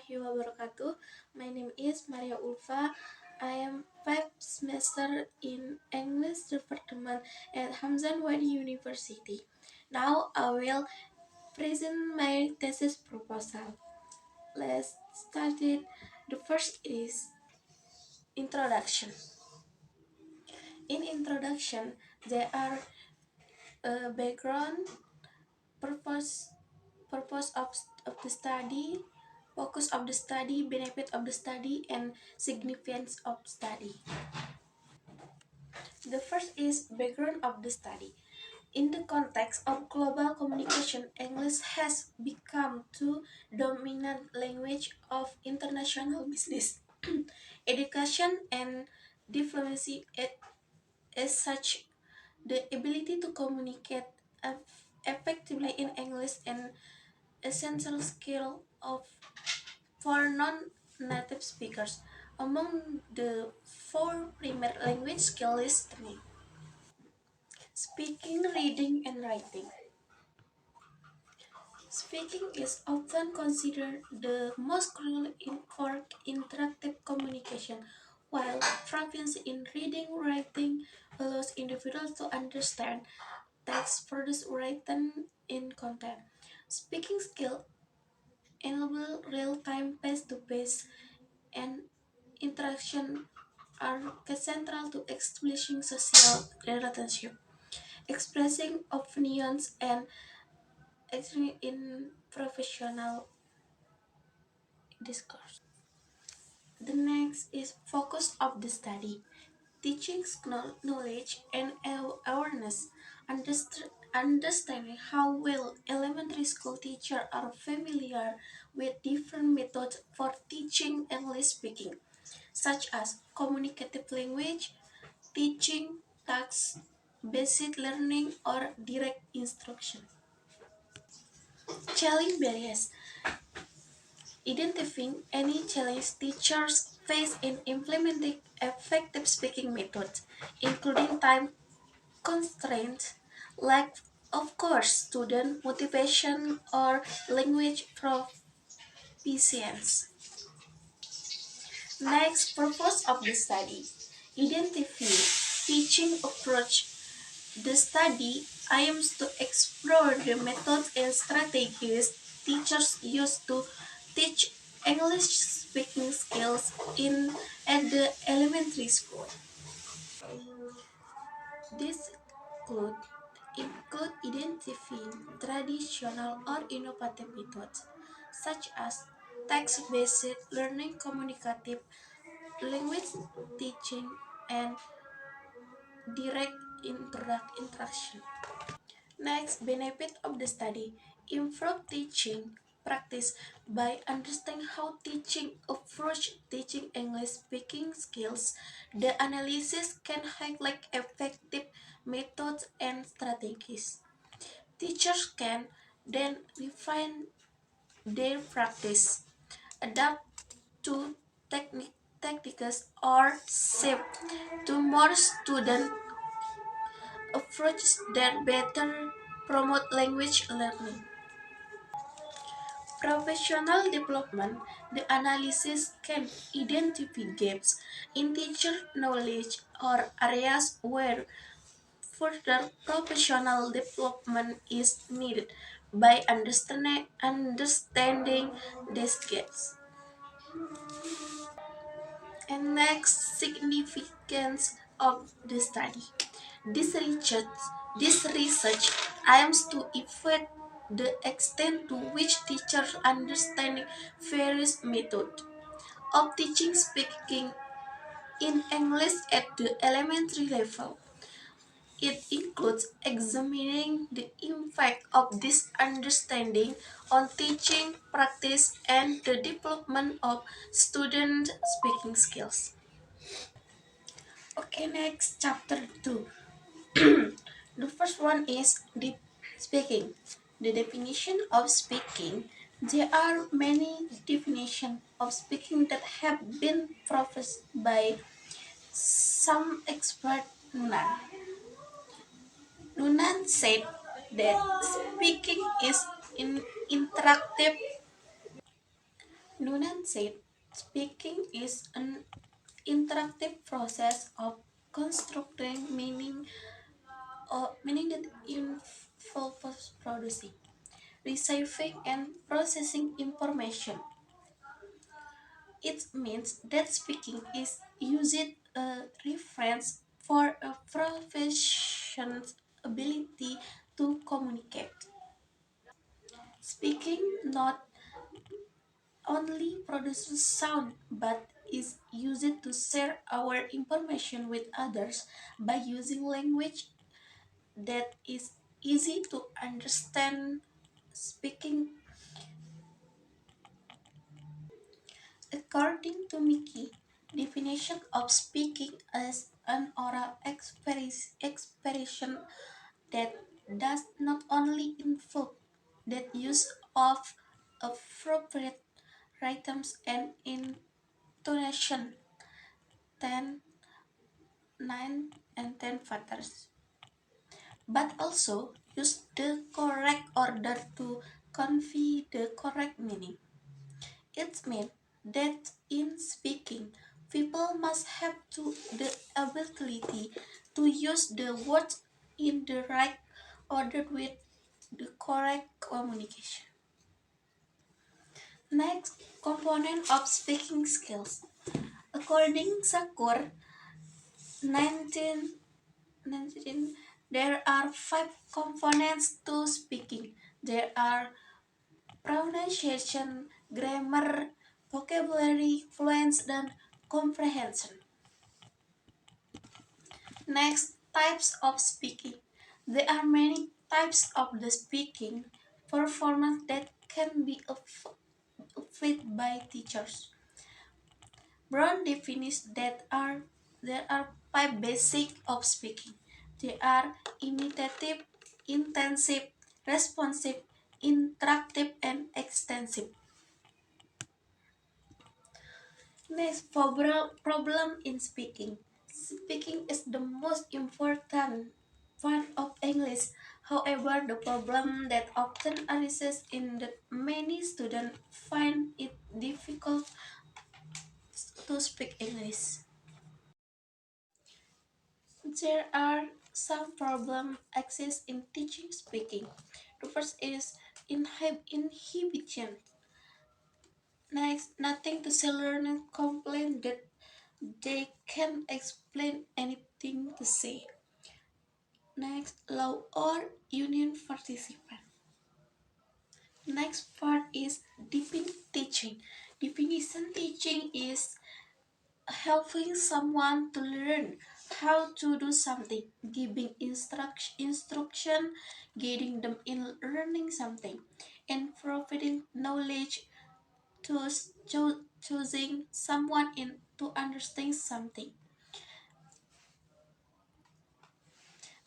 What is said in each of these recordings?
warahmatullahi wabarakatuh. My name is Maria Ulfa. I am 5th semester in English department at Januari University. Now I will present my thesis proposal. Let's start it. The first is introduction. In introduction, there are a background, purpose, purpose of the study, focus of the study, benefit of the study, and significance of study. The first is background of the study. In the context of global communication, English has become the dominant language of international business, education, and diplomacy. As such, the ability to communicate effectively in English an essential skill of for non-native speakers. Among the four primary language skills is three: speaking, reading, and writing. Speaking is often considered the most crucial for interactive communication, while proficiency in reading writing allows individuals to understand text produced written in content. Speaking skill enable real-time face-to-face and interaction are central to establishing social relationship, expressing opinions, and acting in professional discourse. The next is focus of the study. Teaching knowledge and awareness. Understanding how well elementary school teachers are familiar with different methods for teaching English speaking, such as communicative language, teaching, tasks, basic learning, or direct instruction. Challenge barriers. Identifying any challenge teachers face in implementing effective speaking methods, including time constraints, lack of course student motivation, or language proficiency. Next, purpose of the study. Identify teaching approach. The study aims to explore the methods and strategies teachers use to teach English speaking skills in at the elementary school. This could include identifying traditional or innovative methods, such as text-based learning, communicative language teaching, and direct interaction. Next, benefit of the study. Improve teaching practice by understanding how teaching approach teaching English speaking skills. The analysis can highlight effective methods and strategies. Teachers can then refine their practice, adapt to techniques, or shape to more student approaches that better promote language learning. Professional development. The analysis can identify gaps in teacher knowledge or areas where further professional development is needed by understanding these gaps. And next, significance of the study. This research, this research aims to evaluate the extent to which teachers understand various methods of teaching speaking in English at the elementary level. It includes examining the impact of this understanding on teaching practice and the development of student speaking skills. Okay, next chapter 2. The first one is deep speaking. The definition of speaking. There are many definitions of speaking that have been professed by some experts. Nunan said that speaking is interactive Noonan said, speaking is an interactive process of constructing meaning or meaning that involves producing, receiving, and processing information. It means that speaking is used a reference for a profession's ability to communicate. Speaking not only produces sound but is used to share our information with others by using language that is easy to understand. Speaking, according to Mickey, definition of speaking as an oral expression that does not only involve that use of appropriate rhythms and intonation, 10, 9, and 10 factors, but also use the correct order to convey the correct meaning. It means that in speaking, people must have the ability to use the words in the right order with the correct communication. Next component of speaking skills. According Sakur 19, there are five components to speaking. There are pronunciation, grammar, vocabulary, fluency, and comprehension. Next, types of speaking. There are many types of the speaking performance that can be applied by teachers. Brown defines that there are five basic of speaking. They are imitative, intensive, responsive, interactive, and extensive. Next, problem in speaking. Speaking is the most important part of English. However, the problem that often arises in that many students find it difficult to speak English. There are some problems exist in teaching speaking. The first is inhibition. Next, nothing to say learners complain that they can't explain anything to say. Next, law or union participant. Next part is definition teaching. Definition teaching is helping someone to learn how to do something, giving instruction, guiding them in learning something, and providing knowledge to choosing someone in to understand something.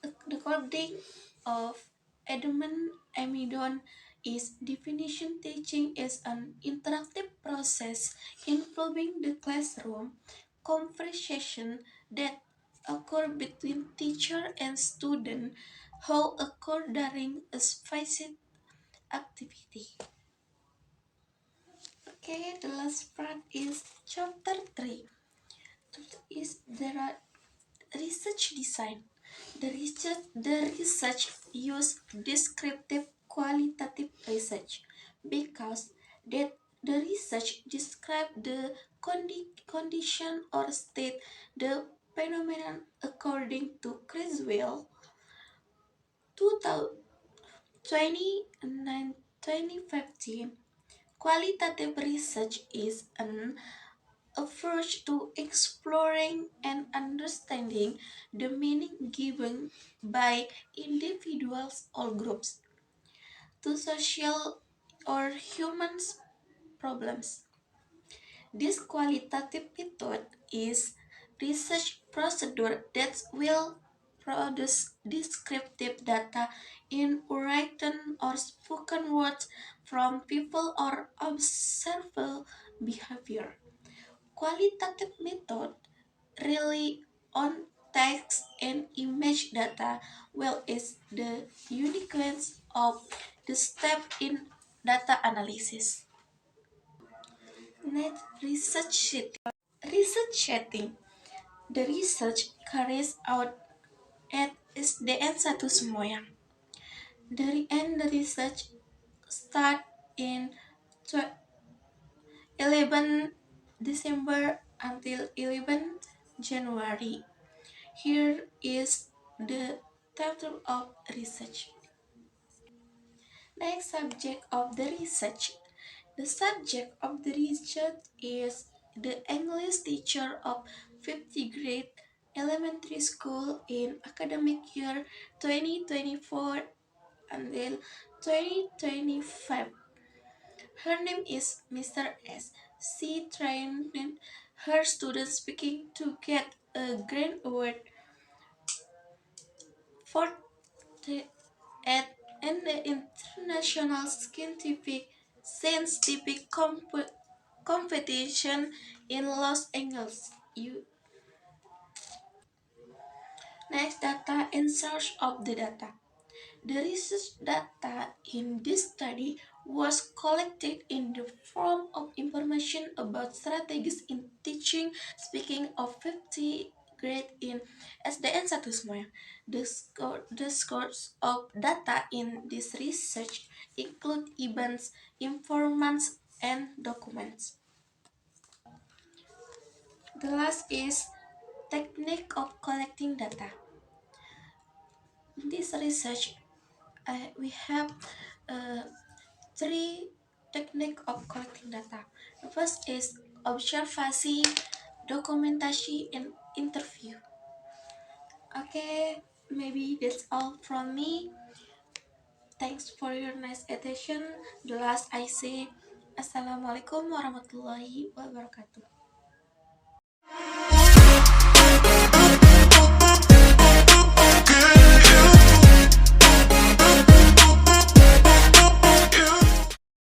The recording of Edmund Amidon is definition teaching is an interactive process involving the classroom conversation that occur between teacher and student who occur during a specific activity. Okay, the last part is chapter 3. Is there are research design. The research use descriptive qualitative research because that the research describe the condition or state the phenomenon according to Criswell 2015. Qualitative research is an approach to exploring and understanding the meaning given by individuals or groups to social or human problems. This qualitative method is research procedure that will produce descriptive data in written or spoken words from people or observable behavior. Qualitative method rely on text and image data, well as the uniqueness of the step in data analysis. Next, Research setting. The research carries out at SDN 1 Semoyang. The research start in 11 December until 11 January. Here is the title of research. Next subject of the research. The subject of the research is the English teacher of 5th grade elementary school in academic year 2024 until 2025. Her name is Mr. S. She trained her students speaking to get a grand award for the, at the international scientific competition in Los Angeles. Next, data and source of the data. The research data in this study was collected in the form of information about strategies in teaching speaking of 50 grade in SDN 1 Semoyang. The scores of data in this research include events, informants, and documents. The last is technique of collecting data. In this research, we have uh, three technique of collecting data. The first is observation, documentation, and interview. Okay, maybe that's all from me. Thanks for your nice attention. The last I say, Assalamualaikum warahmatullahi wabarakatuh.